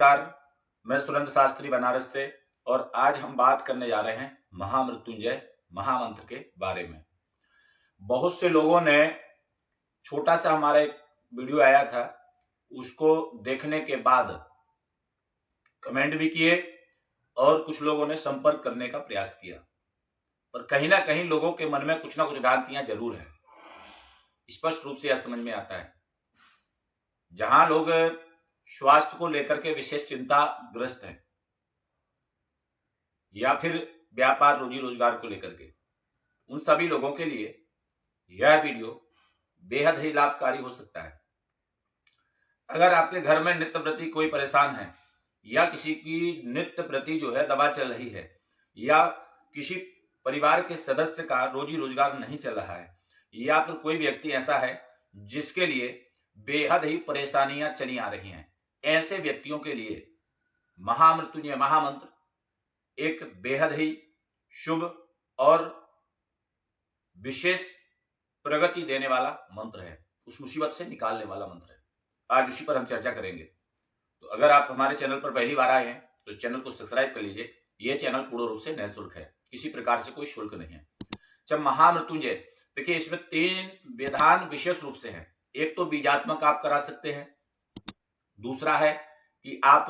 नमस्कार, मैं सुरेंद्र शास्त्री बनारस से। और आज हम बात करने जा रहे हैं महामृत्युंजय महामंत्र के बारे में। बहुत से लोगों ने छोटा सा हमारा एक वीडियो आया था, उसको देखने के बाद कमेंट भी किए और कुछ लोगों ने संपर्क करने का प्रयास किया, पर कहीं ना कहीं लोगों के मन में कुछ ना कुछ भ्रांतियां जरूर है। स्पष्ट रूप से यह समझ में आता है, जहां लोग स्वास्थ्य को लेकर के विशेष चिंता ग्रस्त है या फिर व्यापार रोजी रोजगार को लेकर के, उन सभी लोगों के लिए यह वीडियो बेहद ही लाभकारी हो सकता है। अगर आपके घर में नित्य प्रति कोई परेशान है या किसी की नित्य प्रति जो है दवा चल रही है या किसी परिवार के सदस्य का रोजी रोजगार नहीं चल रहा है या फिर कोई व्यक्ति ऐसा है जिसके लिए बेहद ही परेशानियां चली आ रही हैं, ऐसे व्यक्तियों के लिए महामृत्युंजय महामंत्र एक बेहद ही शुभ और विशेष प्रगति देने वाला मंत्र है, उस मुसीबत से निकालने वाला मंत्र है। आज उसी पर हम चर्चा करेंगे। तो अगर आप हमारे चैनल पर पहली बार आए हैं तो चैनल को सब्सक्राइब कर लीजिए। यह चैनल पूर्ण रूप से निःशुल्क है, किसी प्रकार से कोई शुल्क नहीं है। जब महामृत्युंजय, देखिए इसमें 3 विधान विशेष रूप से हैं। एक तो बीजात्मक आप करा सकते हैं, दूसरा है कि आप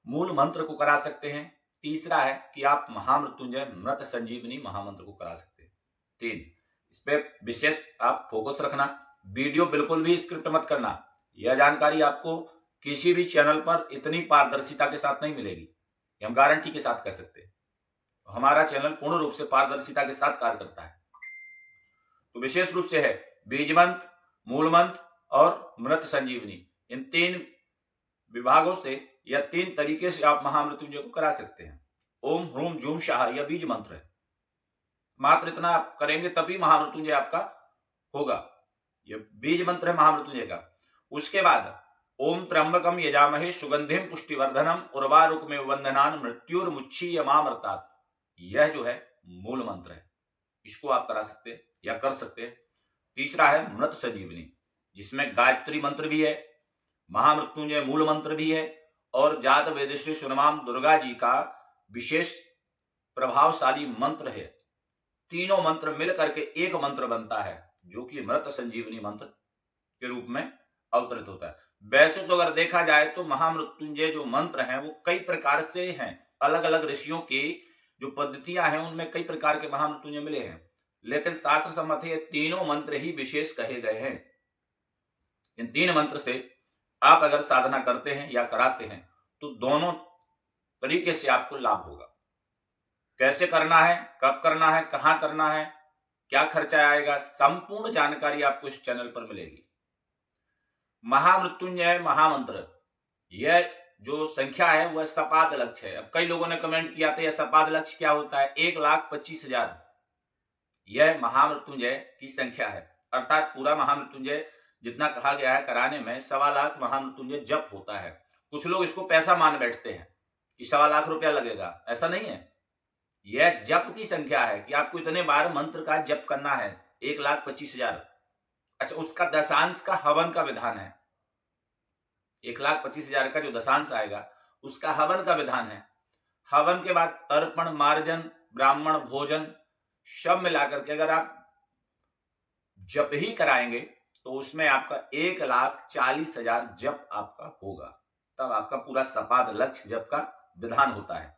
मूल मंत्र को करा सकते हैं, तीसरा है कि आप महामृत्युंजय मृत संजीवनी महामंत्र को करा सकते हैं। 3, इस पे विशेष आप फोकस रखना। वीडियो बिल्कुल भी स्क्रिप्ट मत करना। यह जानकारी आपको किसी भी चैनल पर इतनी पारदर्शिता के साथ नहीं मिलेगी, हम गारंटी के साथ कह सकते हैं। हमारा चैनल पूर्ण रूप से पारदर्शिता के साथ कार्य करता है। तो विशेष रूप से है बीज मंत्र, मूल मंत्र और मृत संजीवनी। इन 3 विभागों से या 3 तरीके से आप महामृत्युंजय को करा सकते हैं। ओम ह्रूम जूम शाह यह बीज मंत्र है, मात्र इतना आप करेंगे तभी महामृत्युंजय आपका होगा। यह बीज मंत्र है महामृत्युंजय का। उसके बाद ओम त्र्यंबकम यजामहे सुगंधिम पुष्टिवर्धनम उर्वारुकमेव वंदनान मृत्युर्मुच्छीयमामृतात्, यह जो है मूल मंत्र है, इसको आप करा सकते हैं या कर सकते हैं। तीसरा है मृत संजीवनी, जिसमें गायत्री मंत्र भी है, महामृत्युंजय मूल मंत्र भी है और जात वेदश्री सुनमाम दुर्गा जी का विशेष प्रभावशाली मंत्र है। तीनों मंत्र मिल करके एक मंत्र बनता है, जो कि मृत संजीवनी मंत्र के रूप में अवतरित होता है। वैसे तो अगर देखा जाए तो महामृत्युंजय जो मंत्र हैं वो कई प्रकार से हैं, अलग अलग ऋषियों की जो पद्धतियां हैं उनमें कई प्रकार के महामृत्युंजय मिले हैं, लेकिन शास्त्र सम्मत है ये तीनों मंत्र ही विशेष कहे गए हैं। इन 3 मंत्र से आप अगर साधना करते हैं या कराते हैं तो दोनों तरीके से आपको लाभ होगा। कैसे करना है, कब करना है, कहां करना है, क्या खर्चा आएगा, संपूर्ण जानकारी आपको इस चैनल पर मिलेगी। महामृत्युंजय महामंत्र यह जो संख्या है वह सपाद लक्ष्य है। अब कई लोगों ने कमेंट किया था यह सपाद लक्ष्य क्या होता है। 1,25,000 यह महामृत्युंजय की संख्या है, अर्थात पूरा महामृत्युंजय जितना कहा गया है कराने में 1.25 लाख महामृत्युंजय जप होता है। कुछ लोग इसको पैसा मान बैठते हैं कि 1.25 लाख रुपया लगेगा, ऐसा नहीं है। यह जप की संख्या है कि आपको इतने बार मंत्र का जप करना है। 1,25,000, अच्छा उसका दशांश का हवन का विधान है। 1,25,000 का जो दशांश आएगा उसका हवन का विधान है। हवन के बाद तर्पण, मार्जन, ब्राह्मण भोजन सब मिलाकर के अगर आप जप ही कराएंगे तो उसमें आपका 1,40,000 जप आपका होगा, तब आपका पूरा सपाद लक्ष्य जप का विधान होता है।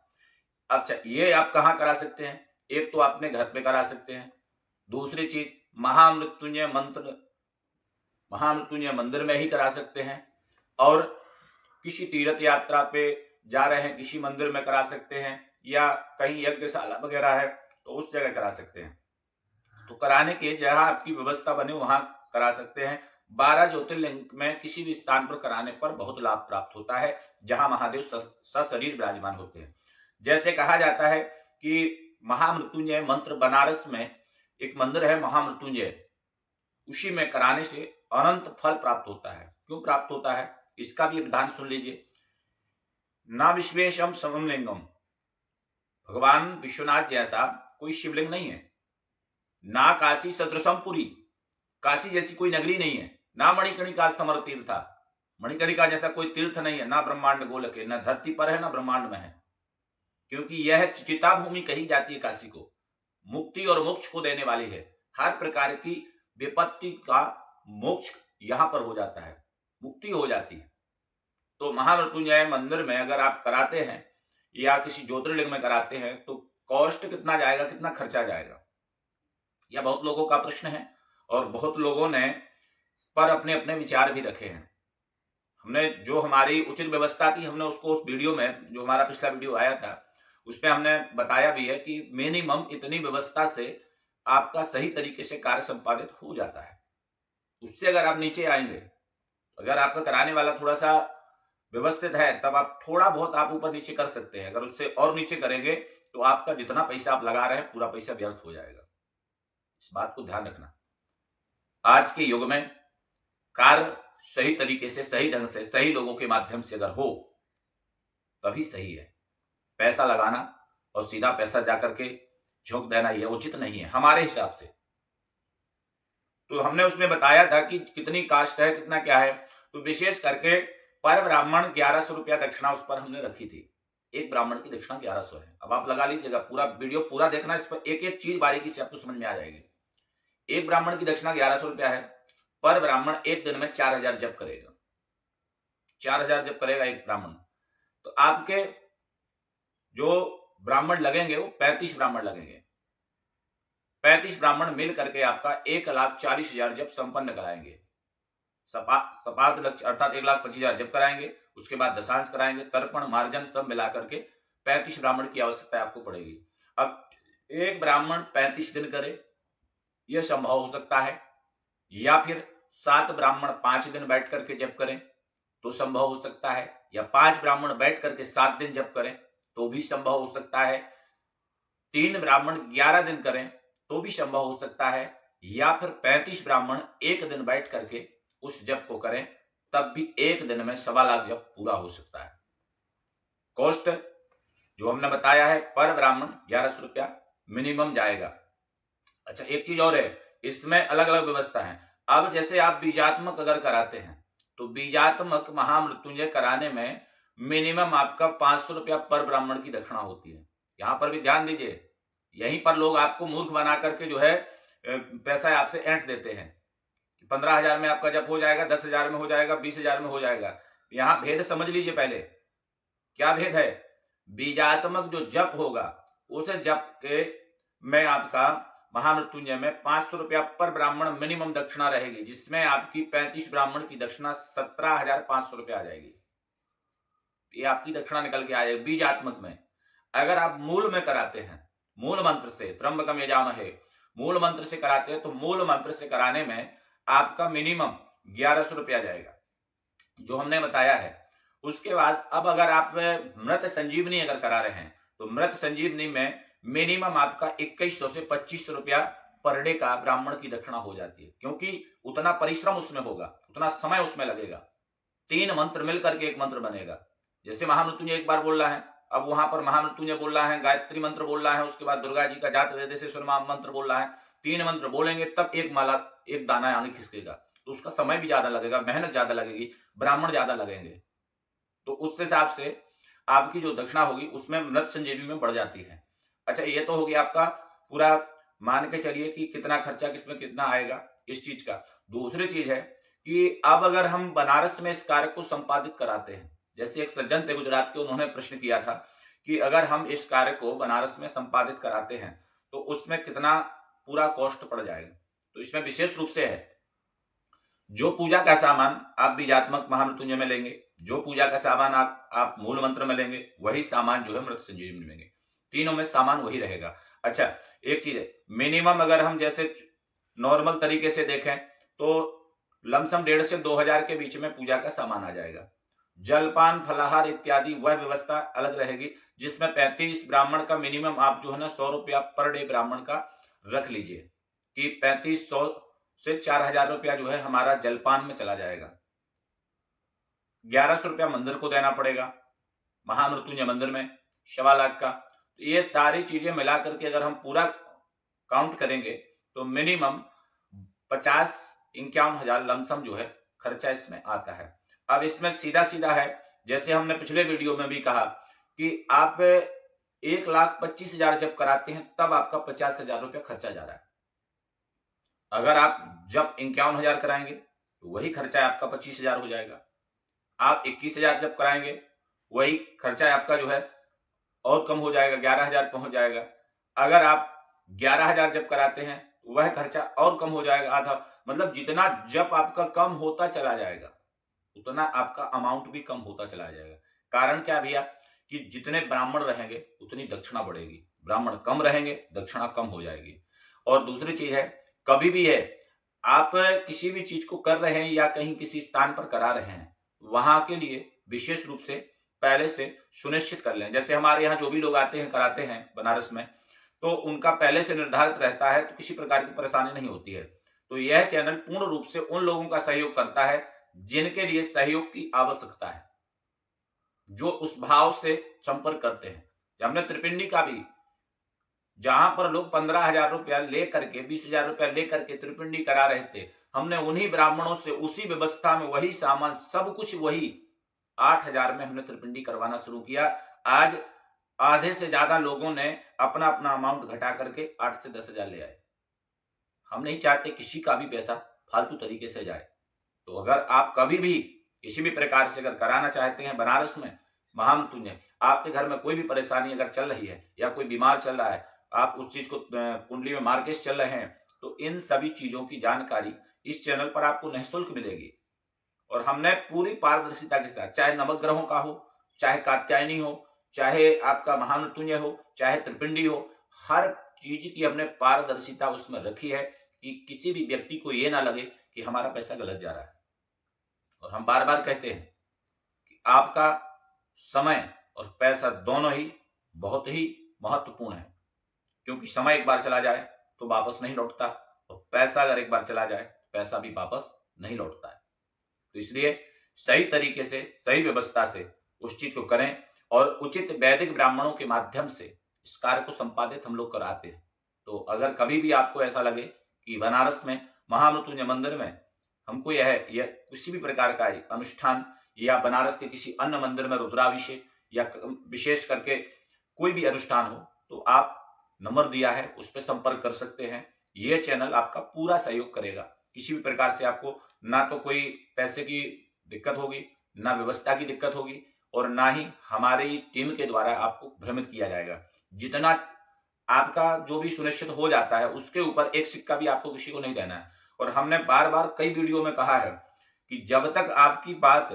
अच्छा ये आप कहां करा सकते हैं, एक तो अपने घर पे करा सकते हैं, दूसरी चीज महामृत्युंजय मंत्र महामृत्युंजय मंदिर में ही करा सकते हैं, और किसी तीर्थ यात्रा पे जा रहे हैं किसी मंदिर में करा सकते हैं, या कहीं यज्ञशाला वगैरह है तो उस जगह करा सकते हैं। तो कराने के जहां आपकी व्यवस्था बने वहां करा सकते हैं। 12 ज्योतिर्लिंग में किसी भी स्थान पर कराने पर बहुत लाभ प्राप्त होता है, जहां महादेव सशरीर विराजमान होते हैं। जैसे कहा जाता है कि महामृत्युंजय मंत्र बनारस में एक मंदिर है महामृत्युंजय, उसी में कराने से अनंत फल प्राप्त होता है। क्यों प्राप्त होता है इसका भी विधान सुन लीजिए। ना विश्वेशम समलिंगम, भगवान विश्वनाथ जैसा कोई शिवलिंग नहीं है। ना काशी सदृशम पुरी, काशी जैसी कोई नगरी नहीं है। ना मणिकर्णिका समर तीर्था, मणिकर्णिका जैसा कोई तीर्थ नहीं है, ना ब्रह्मांड गोलक है, ना धरती पर है, ना ब्रह्मांड में है, क्योंकि यह चिता भूमि कही जाती है काशी को। मुक्ति और मोक्ष को देने वाली है। हर प्रकार की विपत्ति का मोक्ष यहां पर हो जाता है, मुक्ति हो जाती है। तो महामृत्युंजय मंदिर में अगर आप कराते हैं या किसी ज्योतिर्लिंग में कराते हैं तो कॉस्ट कितना जाएगा, कितना खर्चा जाएगा, यह बहुत लोगों का प्रश्न है और बहुत लोगों ने इस पर अपने अपने विचार भी रखे हैं। हमने जो हमारी उचित व्यवस्था थी, हमने उसको उस वीडियो में, जो हमारा पिछला वीडियो आया था, उसमें हमने बताया भी है कि मिनिमम इतनी व्यवस्था से आपका सही तरीके से कार्य संपादित हो जाता है। उससे अगर आप नीचे आएंगे, अगर आपका कराने वाला थोड़ा सा व्यवस्थित है, तब आप थोड़ा बहुत आप ऊपर नीचे कर सकते हैं। अगर उससे और नीचे करेंगे तो आपका जितना पैसा आप लगा रहे हैं पूरा पैसा व्यर्थ हो जाएगा। इस बात को ध्यान रखना। आज के युग में कार्य सही तरीके से, सही ढंग से, सही लोगों के माध्यम से अगर हो तभी सही है। पैसा लगाना और सीधा पैसा जाकर के झोंक देना यह उचित नहीं है हमारे हिसाब से। तो हमने उसमें बताया था कि कितनी कास्ट है, कितना क्या है। तो विशेष करके पर ब्राह्मण 1100 रुपया दक्षिणा उस पर हमने रखी थी। एक ब्राह्मण की दक्षिणा 1100 है। अब आप लगा लीजिएगा, पूरा वीडियो पूरा देखना, इस पर एक एक चीज बारीकी से आपको समझ में आ जाएगी। एक ब्राह्मण की दक्षिणा 1100 रुपया है। पर ब्राह्मण एक दिन में 4000 जप करेगा। 4000 जप करेगा एक ब्राह्मण। तो आपके जो ब्राह्मण लगेंगे वो 35 ब्राह्मण लगेंगे। 35 ब्राह्मण मिल करके आपका 1,40,000 जप संपन्न कराएंगे। सपाद लक्ष्य अर्थात 1,25,000 जप कराएंगे। उसके बाद दशांश कराएंगे, तर्पण मार्जन सब मिला करके 35 ब्राह्मण की आवश्यकता आपको पड़ेगी। अब एक ब्राह्मण 35 दिन करे, यह संभव हो सकता है, या फिर 7 ब्राह्मण 5 दिन बैठ करके जप करें तो संभव हो सकता है, या 5 ब्राह्मण बैठ करके 7 दिन जप करें तो भी संभव हो सकता है, 3 ब्राह्मण 11 दिन करें तो भी संभव हो सकता है, या फिर 35 ब्राह्मण एक दिन बैठ करके उस जप को करें तब भी एक दिन में 1.25 लाख जप पूरा हो सकता है। कॉस्ट जो हमने बताया है, पर ब्राह्मण 1100 रुपया मिनिमम जाएगा। अच्छा, एक चीज और है, इसमें अलग अलग व्यवस्था है। अब जैसे आप बीजात्मक अगर कराते हैं तो बीजात्मक महामृत्युंजय कराने में मिनिमम आपका 500 रुपया पर ब्राह्मण की दक्षिणा होती है। यहां पर भी ध्यान दीजिए, यहीं पर लोग आपको मूर्ख बना करके जो है पैसा आपसे ऐंठ देते हैं कि 15,000 में आपका जप हो जाएगा, 10,000 में हो जाएगा, 20,000 में हो जाएगा। यहां भेद समझ लीजिए। पहले क्या भेद है? बीजात्मक जो जप होगा उस जप के में आपका महामृत्युंजय में 500 रुपया पर ब्राह्मण मिनिमम दक्षिणा रहेगी, जिसमें आपकी 35 ब्राह्मण की दक्षिणा 17,500 रुपया आ जाएगी। ये आपकी दक्षिणा निकल के आ जाएगी बीजात्मक में। अगर आप मूल में कराते हैं, मूल मंत्र से, त्र्यंबकम यजामहे, मूल मंत्र से कराते हैं तो मूल मंत्र से कराने में आपका मिनिमम 1100 रुपया जाएगा, जो हमने बताया है। उसके बाद अब अगर आप मृत संजीवनी अगर करा रहे हैं तो मृत संजीवनी में मिनिमम आपका 2100 से 2500 रुपया पर डे का ब्राह्मण की दक्षिणा हो जाती है, क्योंकि उतना परिश्रम उसमें होगा, उतना समय उसमें लगेगा। 3 मंत्र मिलकर के एक मंत्र बनेगा। जैसे महामृत्युंजय एक बार बोल रहा है, अब वहां पर महामृत्युंजय बोल रहा है, गायत्री मंत्र बोल रहा है, उसके बाद दुर्गा जी का जात वेदेश्वर मंत्र बोल रहा है। 3 मंत्र बोलेंगे तब एक माला, एक दाना यानी खिसकेगा, तो उसका समय भी ज्यादा लगेगा, मेहनत ज्यादा लगेगी, ब्राह्मण ज्यादा लगेंगे। तो उस हिसाब से आपकी जो दक्षिणा होगी उसमें मृत संजीवनी में बढ़ जाती है। अच्छा, ये तो हो गया आपका पूरा, मान के चलिए कि कितना खर्चा किसमें कितना आएगा इस चीज का। दूसरी चीज है कि अब अगर हम बनारस में इस कार्य को संपादित कराते हैं, जैसे एक सज्जन थे गुजरात के, उन्होंने प्रश्न किया था कि अगर हम इस कार्य को बनारस में संपादित कराते हैं तो उसमें कितना पूरा कॉस्ट पड़ जाएगा। तो इसमें विशेष रूप से है, जो पूजा का सामान आप बीजात्मक महामृत्युंजय में लेंगे, जो पूजा का सामान आप मूल मंत्र में लेंगे, वही सामान जो है मृत संजीवनी में लेंगे। तीनों में सामान वही रहेगा। अच्छा, एक चीज है, मिनिमम अगर हम जैसे नॉर्मल तरीके से देखें तो लमसम 1,500 से 2,000 के बीच में पूजा का सामान आ जाएगा। जलपान फलाहार इत्यादि वह व्यवस्था अलग रहेगी, जिसमें 35 ब्राह्मण का मिनिमम आप जो है ना 100 रुपया पर डे ब्राह्मण का रख लीजिए कि 3500 से 4,000 रुपया जो है हमारा जलपान में चला जाएगा। 1,100 रुपया मंदिर को देना पड़ेगा महामृत्युंजय मंदिर में, 1.25 लाख का। तो ये सारी चीजें मिला करके अगर हम पूरा काउंट करेंगे तो मिनिमम 50-51 हजार लमसम जो है खर्चा इसमें आता है। अब इसमें सीधा सीधा है, जैसे हमने पिछले वीडियो में भी कहा कि आप 1,25,000 जब कराते हैं तब आपका 50,000 रुपया खर्चा जा रहा है। अगर आप जब 51,000 कराएंगे तो वही खर्चा आपका 25,000 हो जाएगा। आप 21,000 जब कराएंगे वही खर्चा आपका जो है और कम हो जाएगा, 11,000 पहुंच जाएगा। अगर आप 11,000 जब कराते हैं वह खर्चा और कम हो जाएगा, आधा। मतलब जितना जब आपका कम होता चला जाएगा उतना आपका अमाउंट भी कम होता चला जाएगा। कारण क्या भैया कि जितने ब्राह्मण रहेंगे उतनी दक्षिणा बढ़ेगी, ब्राह्मण कम रहेंगे दक्षिणा कम हो जाएगी। और दूसरी चीज है, कभी भी है आप किसी भी चीज को कर रहे हैं या कहीं किसी स्थान पर करा रहे हैं, वहां के लिए विशेष रूप से पहले से सुनिश्चित कर लें। जैसे हमारे यहाँ जो भी लोग आते हैं कराते हैं बनारस में, तो उनका पहले से निर्धारित रहता है, तो किसी प्रकार की परेशानी नहीं होती है। तो यह चैनल पूर्ण रूप से उन लोगों का सहयोग करता है जिनके लिए सहयोग की आवश्यकता है, जो उस भाव से संपर्क करते हैं। हमने त्रिपिंडी का भी, जहां पर लोग 15,000 रुपया लेकर के 20,000 रुपया लेकर के त्रिपिंडी करा रहे थे, हमने उन्हीं ब्राह्मणों से उसी व्यवस्था में वही सामान सब कुछ वही 8,000 में हमने त्रिपिंडी करवाना शुरू किया। आज आधे से ज्यादा लोगों ने अपना अपना अमाउंट घटा करके 8 से 10,000 ले आए। हम नहीं चाहते किसी का भी पैसा फालतू तरीके से जाए। तो अगर आप कभी भी किसी भी प्रकार से अगर कराना चाहते हैं बनारस में महामृत्युंजय, आपके घर में कोई भी परेशानी अगर चल रही है या कोई बीमार चल रहा है, आप उस चीज को कुंडली में मार्केश चल रहे हैं, तो इन सभी चीजों की जानकारी इस चैनल पर आपको निःशुल्क मिलेगी। और हमने पूरी पारदर्शिता के साथ, चाहे नवग्रहों का हो, चाहे कात्यायनी हो, चाहे आपका महामृत्युंजय हो, चाहे त्रिपिंडी हो, हर चीज की हमने पारदर्शिता उसमें रखी है कि किसी भी व्यक्ति को ये ना लगे कि हमारा पैसा गलत जा रहा है। और हम बार बार कहते हैं कि आपका समय और पैसा दोनों ही बहुत ही महत्वपूर्ण है, क्योंकि समय एक बार चला जाए तो वापस नहीं लौटता, और पैसा अगर एक बार चला जाए पैसा भी वापस नहीं लौटता है। तो इसलिए सही तरीके से, सही व्यवस्था से उस चीज को करें, और उचित वैदिक ब्राह्मणों के माध्यम से इस कार्य को संपादित हम लोग कराते हैं। तो अगर कभी भी आपको ऐसा लगे कि बनारस में महामृत्युंजय मंदिर में हमको यह किसी भी प्रकार का अनुष्ठान, या बनारस के किसी अन्य मंदिर में रुद्राभिषेक या विशेष करके कोई भी अनुष्ठान हो, तो आप नंबर दिया है उस पर संपर्क कर सकते हैं। ये चैनल आपका पूरा सहयोग करेगा। किसी भी प्रकार से आपको ना तो कोई पैसे की दिक्कत होगी, ना व्यवस्था की दिक्कत होगी, और ना ही हमारी टीम के द्वारा आपको भ्रमित किया जाएगा। जितना आपका जो भी सुनिश्चित हो जाता है उसके ऊपर एक सिक्का भी आपको किसी को नहीं देना है। और हमने बार बार कई वीडियो में कहा है कि जब तक आपकी बात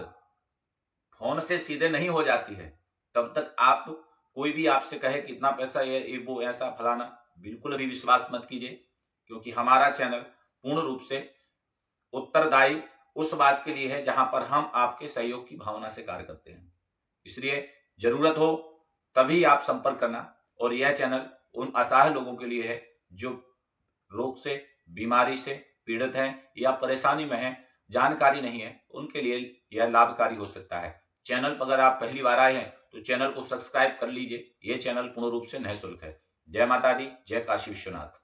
फोन से सीधे नहीं हो जाती है तब तक आप, कोई भी आपसे कहे कि इतना पैसा ये वो ऐसा फलाना, बिल्कुल भी विश्वास मत कीजिए, क्योंकि हमारा चैनल पूर्ण रूप से उत्तरदायी उस बात के लिए है जहां पर हम आपके सहयोग की भावना से कार्य करते हैं। इसलिए जरूरत हो तभी आप संपर्क करना। और यह चैनल उन असहाय लोगों के लिए है जो रोग से, बीमारी से पीड़ित हैं या परेशानी में हैं, जानकारी नहीं है, उनके लिए यह लाभकारी हो सकता है। चैनल पर अगर आप पहली बार आए हैं तो चैनल को सब्सक्राइब कर लीजिए। यह चैनल पूर्ण रूप से निःशुल्क है। जय माता दी, जय काशी विश्वनाथ।